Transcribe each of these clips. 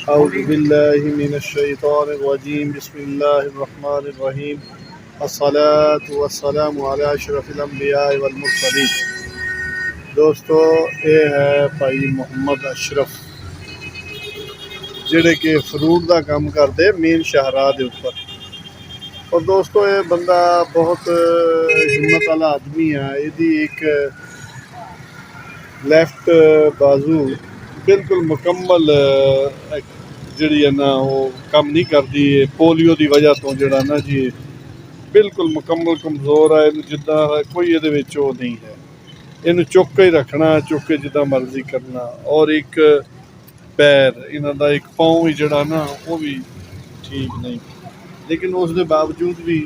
أعوذ بالله من الشيطان الرجيم بسم الله الرحمن الرحيم الصلاة والسلام على أشرف الأنبياء والمرسلين। दोस्तों ये है भाई मुहम्मद अशरफ जिहड़े कि फ्रूट का काम करते मेन शाहराह के उपर। और दोस्तों ये बंदा बहुत हिम्मत वाला आदमी है। यदी एक लैफ्ट बाजू बिल्कुल मुकम्मल जिहड़ी है ना वो काम नहीं करती। पोलियो की वजह तो जिहड़ा ना जी बिल्कुल मुकम्मल कमज़ोर है। इहनूं जिद्दां कोई इहदे विच वो नहीं है। इहनूं चुक के ही रखना, चुक के जिद्दां मर्जी करना। और एक पैर इन्हां दा एक पाँव ही जिहड़ा ना वो भी ठीक नहीं, लेकिन उस दे बावजूद भी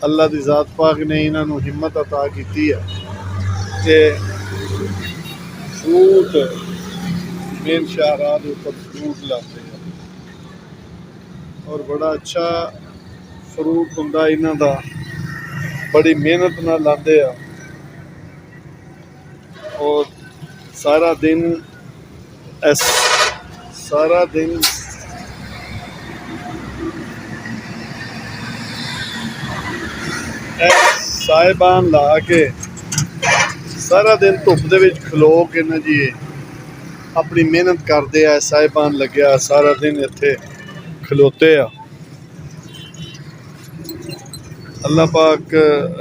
अल्लाह की ज़ात पाक ने इन्हों हिम्मत अता की है कि फ्रूट मेन शाहराह के उपर फ्रूट लाते हैं। और बड़ा अच्छा फ्रूट होंदा इन्हां दा, बड़ी मेहनत नाल लाते हैं। और सारा दिन साहिबान ला के सारा दिन धुप दे विच खलो के ना जी अपनी मेहनत करते हैं। साहिबान लग्या सारा दिन इत्थे खलोते आ। अल्लाह पाक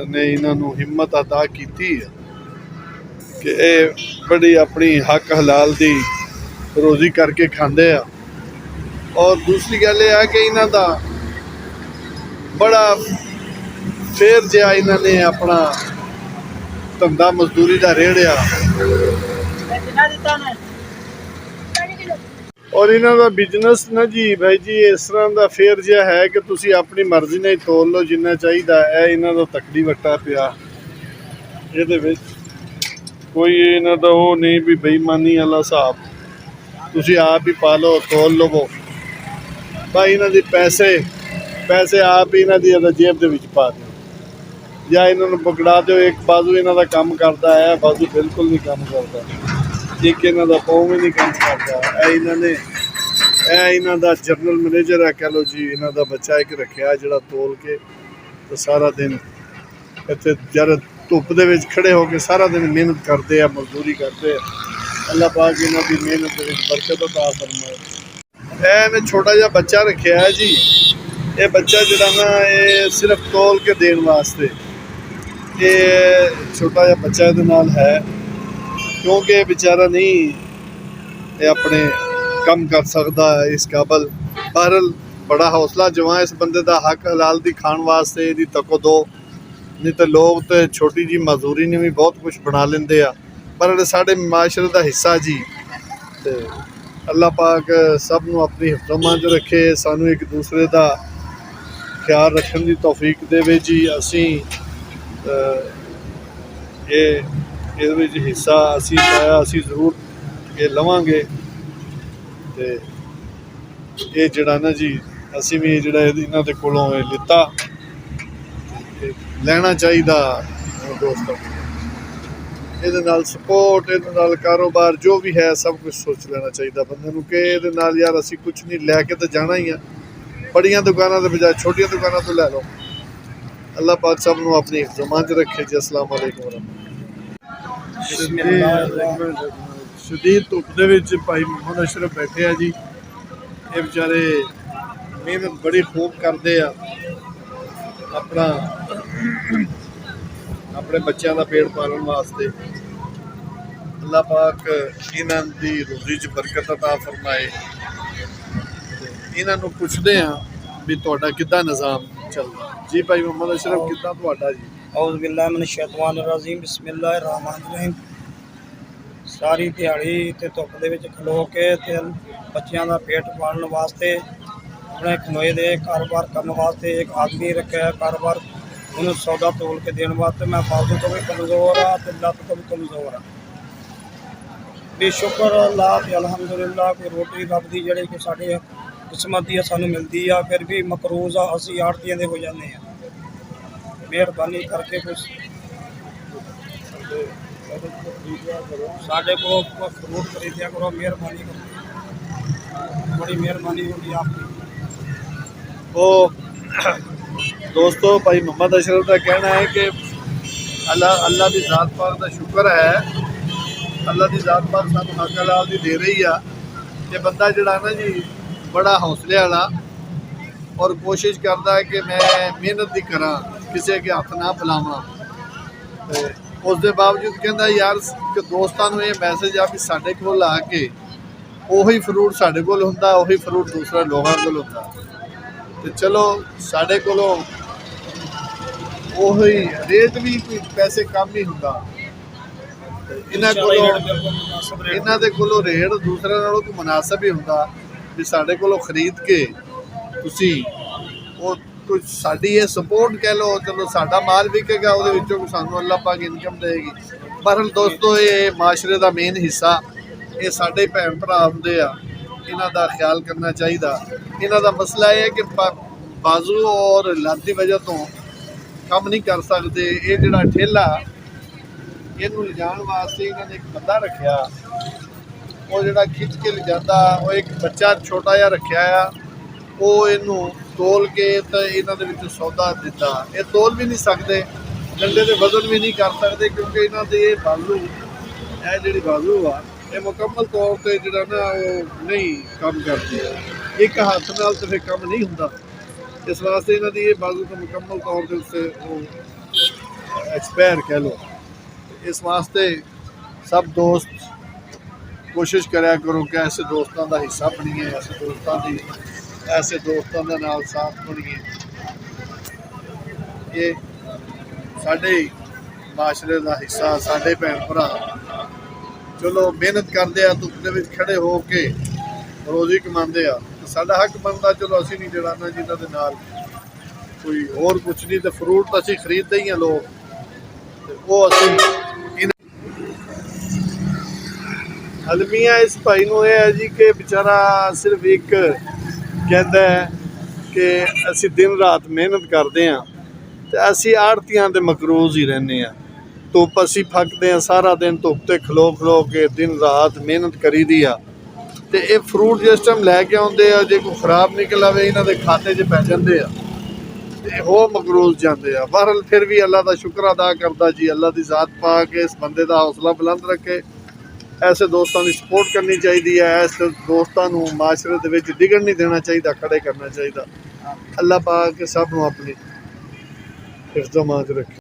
ने इन्हों हिम्मत अता की है कि ये बड़ी अपनी हक हलाल दी रोज़ी करके खाते हैं। और दूसरी गल यह है कि इन्हों का बड़ा फेर जिहा इन्होंने अपना धंधा मजदूरी का रेड़िया। और इन्हों का बिजनेस ना जी भाई जी इस तरह का फेयर जिहा है कि तुसी अपनी मर्जी ने तोल लो जिन्ना चाहिए है। इन्हों का तकड़ी वट्टा पिया ये कोई इन्हों का वो नहीं भी बेईमानी वाला हिसाब। तुसी आप ही पा लो तोल लवो भाई। इन्हों के पैसे आप ही इन्हों की जेब के पा दो या इन्होंने पकड़ा दो। एक बाजू इन्हों का काम करता है, बाजू बिल्कुल नहीं काम करता। एक इन्हों का पाँव भी नहीं काम करता। इन्हों का जनरल मैनेजर है कह लो जी। इन्हों का बच्चा एक रखा जोड़ा तोल के तो सारा दिन इतने जर धुप दे विच खड़े होकर सारा दिन मेहनत करते हैं, मजदूरी करते हैं। अल्लाह पाक इन्हों की मेहनत बरकत अता फरमाए। इन्हें छोटा जिहा बच्चा रखा है जी। ये बच्चा जोड़ा ना ये सिर्फ तोल के देने वास्ते ये छोटा जिहा बच्चा इहदे नाल है, क्योंकि बेचारा नहीं ये अपने कम कर सकता है इस काबल। बहरल बड़ा हौसला जवां इस बंदे का हक हलाल दी खाण वास्ते इहदी तको दो। नहीं तो लोग तो छोटी जी मजदूरी ने भी बहुत कुछ बना लेंदे आ, पर साडे माशरे का हिस्सा जी। ते अल्लाह पाक सब नूं अपनी हिफ्ज़ च रखे, सानू एक दूसरे का ख्याल रखने की तौफीक देवे जी। असी ये हिस्सा असी पाया, असी जरूर ये लवांगे। ते ये जड़ा ना जी असी भी जड़ा इन्हां दे कोलों लिता लेना चाहिए दोस्तों। ये नाल सपोर्ट ये नाल कारोबार जो भी है सब कुछ सोच लेना चाहिए बंदे नूं कि ये नाल यार असी कुछ नहीं लैके तो जाना ही है। बड़ियां दुकानों के बजाय छोटियां दुकानों तो लै लो। अल्लाह पाक सब नूं अपनी हिफ्ज़ च रखे जी। अस्सलाम वालेकुम शदीद धुप दे विच भाई मुहम्मद अशरफ बैठे हैं जी। ये बेचारे मेहनत बड़ी खूब करते हैं अपना अपने बच्चों का पेट पालने वास्ते। अल्लाह पाक इन्हां दी रोज़ी च बरकत अता फरमाए। इन्हां नूं पुछदे हैं भी तुहाडा किद्दां निज़ाम चलदा जी। भाई मुहम्मद अशरफ किद्दां तुहाडा जी? औज़ु बिल्लाहि मिनश शैतानिर रजीम बिस्मिल्लाहिर रहमानिर रहीम। सारी दिहाड़ी ते धुप दे विच खलो के ते बच्चों का पेट पालने वास्ते अपने खलोए दे कारोबार करने वास्ते एक आदमी रखा है कारोबार उन्होंने सौदा तोल के देने वास्ते। मैं बाजू तो भी कमज़ोर हाँ तो लत्त तो भी कमज़ोर हाँ। बेशुक्र अल्लाह ते अलहमदुलिल्लाह कोई रोटी रब दी जिहड़ी कि साडे किस्मत दी सानू मिलती है। फिर भी मकरूज़ आ असी आड़तियां दे हो जाते हैं। मेहरबानी करके कुछ साढ़े को फ्रूट खरीदिया करो, मेहरबानी करो। बड़ी मेहरबानी होगी आपकी। वो दोस्तों भाई मोहम्मद अशरफ का कहना है कि अल्लाह अल्लाह की जात पाक का शुक्र है, अल्लाह की जात पाक सानू हक हलाल दी दे रही आ कि बंदा जड़ा ना जी बड़ा हौसले वाला और कोशिश करता है कि मैं मेहनत दी करा, किसी के हथ ना फैलावां। ते उस दे बावजूद कहता यार कि दोस्तां नूं ये मैसेज आ भी साडे कोल आके ਉਹੀ ਫਰੂਟ ਸਾਡੇ ਕੋਲ ਹੁੰਦਾ, ਉਹੀ ਫਰੂਟ ਦੂਸਰੇ ਲੋਕਾਂ ਕੋਲ ਹੁੰਦਾ। ਤੇ ਚਲੋ ਸਾਡੇ ਕੋਲੋਂ ਉਹੀ ਰੇਟ ਵੀ ਕੋਈ ਪੈਸੇ ਕਮ ਹੀ ਹੁੰਦਾ। ਤੇ ਇਹਨਾਂ ਦੇ ਕੋਲੋਂ ਰੇਟ ਦੂਸਰਿਆਂ ਨਾਲੋਂ ਕੋਈ ਮੁਨਾਸਬ ਹੀ ਹੁੰਦਾ ਵੀ ਸਾਡੇ ਕੋਲੋਂ ਖਰੀਦ ਕੇ ਤੁਸੀਂ ਉਹ ਕੁਝ ਸਾਡੀ ਇਹ ਸਪੋਰਟ ਕਹਿ ਲਓ, ਚਲੋ ਸਾਡਾ ਮਾਲ ਵਿਕੇਗਾ, ਉਹਦੇ ਵਿੱਚੋਂ ਸਾਨੂੰ ਅੱਲਾਹ ਪਾਕ ਇਨਕਮ ਦੇਗੀ। ਪਰ ਦੋਸਤੋ ਇਹ ਮਾਸ਼ਰੇ ਦਾ ਮੇਨ ਹਿੱਸਾ ਇਹ ਸਾਡੇ ਭੈਣ ਭਰਾ ਹੁੰਦੇ ਆ, ਇਹਨਾਂ ਦਾ ਖਿਆਲ ਕਰਨਾ ਚਾਹੀਦਾ। ਇਹਨਾਂ ਦਾ ਮਸਲਾ ਇਹ ਹੈ ਕਿ ਬਾਜ਼ੂ ਔਰ ਲੱਤ ਦੀ ਵਜ੍ਹਾ ਤੋਂ ਕੰਮ ਨਹੀਂ ਕਰ ਸਕਦੇ। ਇਹ ਜਿਹੜਾ ਠੇਲਾ ਇਹਨੂੰ ਲਿਜਾਣ ਵਾਸਤੇ ਇਹਨਾਂ ਨੇ ਇੱਕ ਬੰਦਾ ਰੱਖਿਆ, ਉਹ ਜਿਹੜਾ ਖਿੱਚ ਕੇ ਲਿਜਾਂਦਾ, ਉਹ ਇੱਕ ਬੱਚਾ ਛੋਟਾ ਜਿਹਾ ਰੱਖਿਆ ਆ, ਉਹ ਇਹਨੂੰ ਤੋਲ ਕੇ ਤਾਂ ਇਹਨਾਂ ਦੇ ਵਿੱਚ ਸੌਦਾ ਦਿੱਤਾ। ਇਹ ਤੋਲ ਵੀ ਨਹੀਂ ਸਕਦੇ, ਡੰਡੇ ਦੇ ਵਜ਼ਨ ਵੀ ਨਹੀਂ ਕਰ ਸਕਦੇ, ਕਿਉਂਕਿ ਇਹਨਾਂ ਦੇ ਇਹ ਬਾਜ਼ੂ, ਇਹ ਜਿਹੜੀ ਬਾਜ਼ੂ ਆ ਇਹ ਮੁਕੰਮਲ ਤੌਰ 'ਤੇ ਜਿਹੜਾ ਨਾ ਉਹ ਨਹੀਂ ਕੰਮ ਕਰਦੀ, ਇੱਕ ਹੱਥ ਨਾਲ ਤਾਂ ਫਿਰ ਕੰਮ ਨਹੀਂ ਹੁੰਦਾ। ਇਸ ਵਾਸਤੇ ਇਹਨਾਂ ਦੀ ਇਹ ਬਾਜ਼ੂ ਤਾਂ ਮੁਕੰਮਲ ਤੌਰ ਦੇ ਉੱਤੇ ਉਹ ਐਕਸਪਾਇਰ ਕਹਿ ਲਓ। ਇਸ ਵਾਸਤੇ ਸਭ ਦੋਸਤ ਕੋਸ਼ਿਸ਼ ਕਰਿਆ ਕਰੋ ਕਿ ਐਸੇ ਦੋਸਤਾਂ ਦਾ ਹਿੱਸਾ ਬਣੀਏ, ਐਸੇ ਦੋਸਤਾਂ ਦੇ ਨਾਲ ਸਾਥ ਬਣੀਏ। ਇਹ ਸਾਡੇ ਮਾਸ਼ਰੇ ਦਾ ਹਿੱਸਾ, ਸਾਡੇ ਭੈਣ ਭਰਾ ਚਲੋ ਮਿਹਨਤ ਕਰਦੇ ਆ, ਧੁੱਪ ਦੇ ਵਿੱਚ ਖੜੇ ਹੋ ਕੇ ਰੋਜ਼ੀ ਕਮਾਉਂਦੇ ਆ। ਸਾਡਾ ਹੱਕ ਬਣਦਾ, ਚਲੋ ਅਸੀਂ ਨਹੀਂ ਜਿਹੜਾ ਨਾ ਜਿਨ੍ਹਾਂ ਦੇ ਨਾਲ ਕੋਈ ਹੋਰ ਕੁਛ ਨਹੀਂ। ਤੇ ਫਰੂਟ ਤਾਂ ਅਸੀਂ ਖਰੀਦਦੇ ਹੀ ਆ ਲੋਕ, ਤੇ ਉਹ ਅਸੀਂ ਅਲਮੀਆਂ ਇਸ ਭਾਈ ਨੂੰ ਇਹ ਹੈ ਜੀ ਕਿ ਵਿਚਾਰਾ ਸਿਰਫ ਇੱਕ ਕਹਿੰਦਾ ਹੈ ਕਿ ਅਸੀਂ ਦਿਨ ਰਾਤ ਮਿਹਨਤ ਕਰਦੇ ਹਾਂ ਤੇ ਅਸੀਂ ਆੜਤੀਆਂ ਦੇ ਮਕਰੂਜ਼ ਹੀ ਰਹਿੰਦੇ ਹਾਂ। ਧੁੱਪ ਅਸੀਂ ਫੱਕਦੇ ਹਾਂ, ਸਾਰਾ ਦਿਨ ਧੁੱਪ 'ਤੇ ਖਲੋ ਕੇ ਦਿਨ ਰਾਤ ਮਿਹਨਤ ਕਰੀਦੀ ਆ। ਤੇ ਇਹ ਫਰੂਟ ਜਿਸ ਟਾਈਮ ਲੈ ਕੇ ਆਉਂਦੇ ਆ, ਜੇ ਕੋਈ ਖਰਾਬ ਨਿਕਲ ਆਵੇ ਇਹਨਾਂ ਦੇ ਖਾਤੇ 'ਚ ਪੈ ਜਾਂਦੇ ਆ ਤੇ ਉਹ ਮਕਰੂਜ਼ ਜਾਂਦੇ ਆ। ਬਹਰਹਾਲ ਫਿਰ ਵੀ ਅੱਲਾ ਦਾ ਸ਼ੁਕਰ ਅਦਾ ਕਰਦਾ ਜੀ, ਅੱਲਾ ਦੀ ਜ਼ਾਤ ਪਾ ਕੇ ਇਸ ਬੰਦੇ ਦਾ ਹੌਸਲਾ ਬੁਲੰਦ ਰੱਖੇ। ਐਸੇ ਦੋਸਤਾਂ ਦੀ ਸਪੋਰਟ ਕਰਨੀ ਚਾਹੀਦੀ ਹੈ, ਐਸੇ ਦੋਸਤਾਂ ਨੂੰ ਮਾਸ਼ਰੇ ਦੇ ਵਿੱਚ ਡਿੱਗਣ ਨਹੀਂ ਦੇਣਾ ਚਾਹੀਦਾ, ਖੜੇ ਕਰਨਾ ਚਾਹੀਦਾ। ਅੱਲਾ ਪਾ ਕੇ ਸਭ ਨੂੰ ਆਪਣੀ ਹਿਫਜ਼-ਓ-ਮਾਨ 'ਚ ਰੱਖੇ।